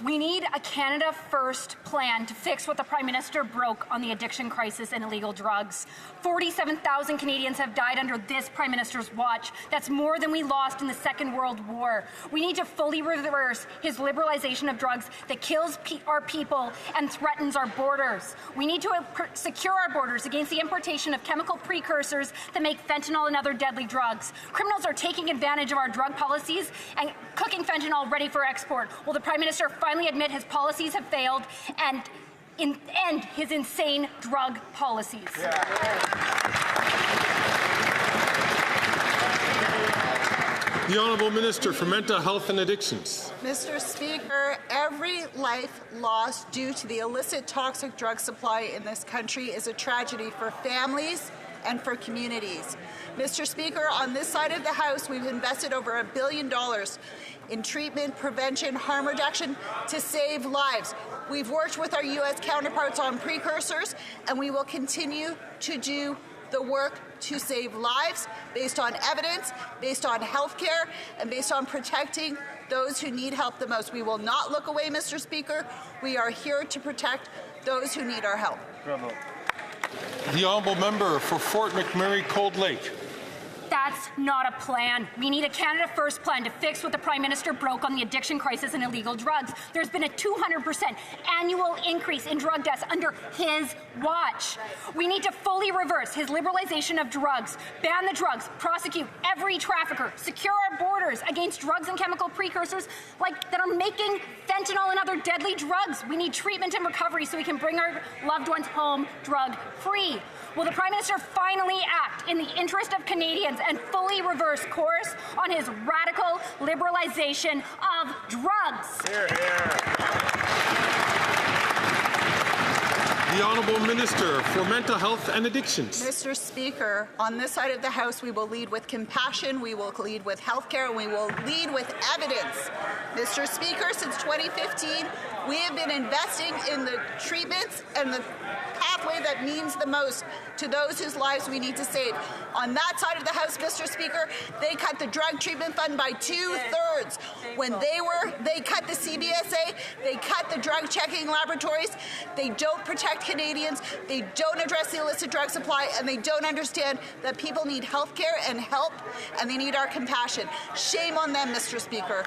We need a Canada First plan to fix what the Prime Minister broke on the addiction crisis and illegal drugs. 47,000 Canadians have died under this Prime Minister's watch. That's more than we lost in the Second World War. We need to fully reverse his liberalization of drugs that kills our people and threatens our borders. We need to secure our borders against the importation of chemical precursors that make fentanyl and other deadly drugs. Criminals are taking advantage of our drug policies and cooking fentanyl ready for export. Will the Prime Minister finally admit his policies have failed and end his insane drug policies? The Honourable Minister for Mental Health and Addictions. Mr. Speaker, every life lost due to the illicit toxic drug supply in this country is a tragedy for families and for communities. Mr. Speaker, on this side of the House, we've invested over $1 billion in treatment, prevention, harm reduction to save lives. We've worked with our U.S. counterparts on precursors, and we will continue to do the work to save lives based on evidence, based on health care, and based on protecting those who need help the most. We will not look away, Mr. Speaker. We are here to protect those who need our help. Bravo. The Honourable Member for Fort McMurray Cold Lake. That's not a plan. We need a Canada First plan to fix what the Prime Minister broke on the addiction crisis and illegal drugs. There's been a 200% annual increase in drug deaths under his watch. We need to fully reverse his liberalization of drugs, ban the drugs, prosecute every trafficker, secure our borders against drugs and chemical precursors that are making fentanyl and other deadly drugs. We need treatment and recovery so we can bring our loved ones home drug-free. Will the Prime Minister finally act in the interest of Canadians and fully reverse course on his radical liberalization of drugs? Hear, hear. The Honourable Minister for Mental Health and Addictions. Mr. Speaker, on this side of the House, we will lead with compassion, we will lead with health care, and we will lead with evidence. Mr. Speaker, since 2015, we have been investing in the treatments and the pathway that means the most to those whose lives we need to save. On that side of the House, Mr. Speaker, they cut the drug treatment fund by 2/3. When they cut the CBSA, they cut the drug checking laboratories. They don't protect Canadians, they don't address the illicit drug supply, and they don't understand that people need health care and help, and they need our compassion. Shame on them, Mr. Speaker.